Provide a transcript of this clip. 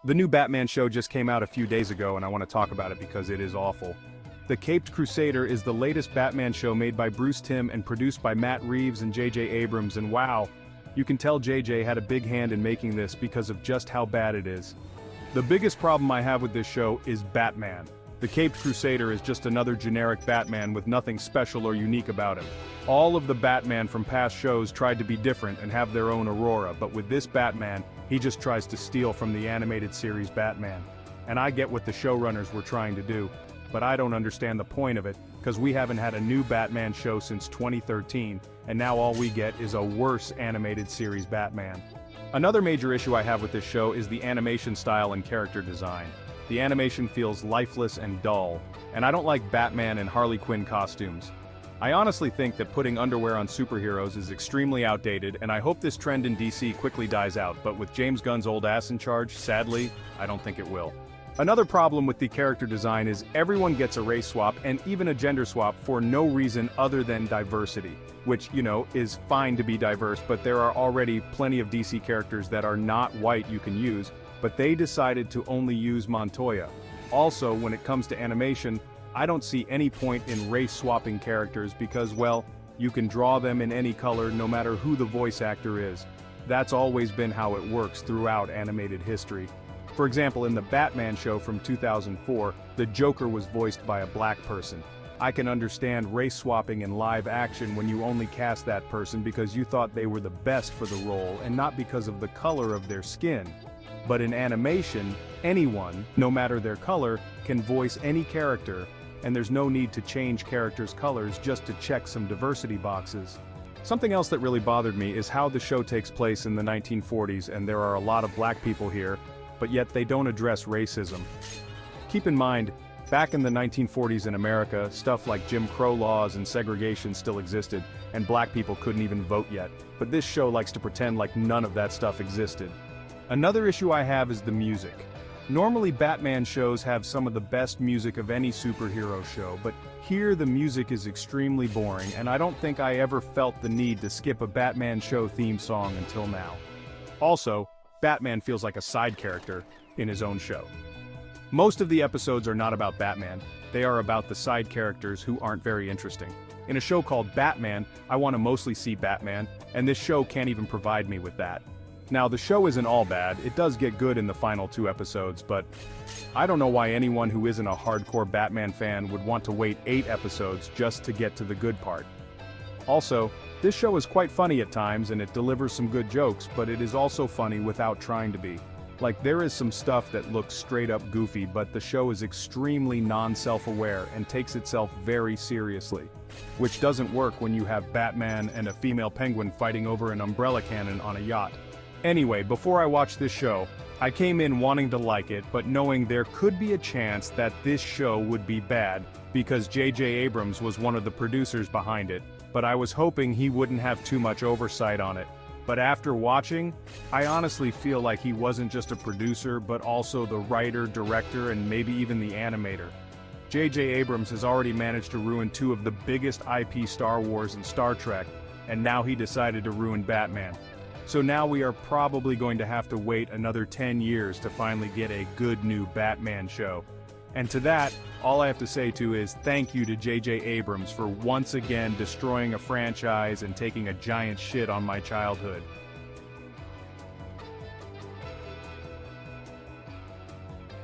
The new Batman show just came out a few days ago and I want to talk about it because it is awful. The Caped Crusader is the latest Batman show made by Bruce Timm and produced by Matt Reeves and J.J. Abrams, and wow, you can tell J.J. had a big hand in making this because of just how bad it is. The biggest problem I have with this show is Batman. The Caped Crusader is just another generic Batman with nothing special or unique about him. All of the Batman from past shows tried to be different and have their own aurora, but with this Batman, he just tries to steal from the animated series Batman. And I get what the showrunners were trying to do, but I don't understand the point of it, because we haven't had a new Batman show since 2013, and now all we get is a worse animated series Batman. Another major issue I have with this show is the animation style and character design. The animation feels lifeless and dull, and I don't like Batman and Harley Quinn costumes. I honestly think that putting underwear on superheroes is extremely outdated, and I hope this trend in DC quickly dies out, but with James Gunn's old ass in charge, sadly, I don't think it will. Another problem with the character design is everyone gets a race swap and even a gender swap for no reason other than diversity, which, is fine to be diverse, but there are already plenty of DC characters that are not white you can use, but they decided to only use Montoya. Also, when it comes to animation, I don't see any point in race-swapping characters because, well, you can draw them in any color no matter who the voice actor is. That's always been how it works throughout animated history. For example, in the Batman show from 2004, the Joker was voiced by a black person. I can understand race-swapping in live action when you only cast that person because you thought they were the best for the role and not because of the color of their skin. But in animation, anyone, no matter their color, can voice any character, and there's no need to change characters' colors just to check some diversity boxes. Something else that really bothered me is how the show takes place in the 1940s and there are a lot of black people here, but yet they don't address racism. Keep in mind, back in the 1940s in America, stuff like Jim Crow laws and segregation still existed, and black people couldn't even vote yet, but this show likes to pretend like none of that stuff existed. Another issue I have is the music. Normally Batman shows have some of the best music of any superhero show, but here the music is extremely boring, and I don't think I ever felt the need to skip a Batman show theme song until now. Also, Batman feels like a side character in his own show. Most of the episodes are not about Batman, they are about the side characters who aren't very interesting. In a show called Batman, I want to mostly see Batman, and this show can't even provide me with that. Now, the show isn't all bad, it does get good in the final 2 episodes, but I don't know why anyone who isn't a hardcore Batman fan would want to wait 8 episodes just to get to the good part. Also, this show is quite funny at times and it delivers some good jokes, but it is also funny without trying to be. Like, there is some stuff that looks straight up goofy, but the show is extremely non-self-aware and takes itself very seriously. Which doesn't work when you have Batman and a female penguin fighting over an umbrella cannon on a yacht. Anyway, before I watched this show, I came in wanting to like it, but knowing there could be a chance that this show would be bad, because J.J. Abrams was one of the producers behind it, but I was hoping he wouldn't have too much oversight on it. But after watching, I honestly feel like he wasn't just a producer, but also the writer, director, and maybe even the animator. J.J. Abrams has already managed to ruin 2 of the biggest IP Star Wars and Star Trek, and now he decided to ruin Batman. So now we are probably going to have to wait another 10 years to finally get a good new Batman show. And to that, all I have to say is thank you to J.J. Abrams for once again destroying a franchise and taking a giant shit on my childhood.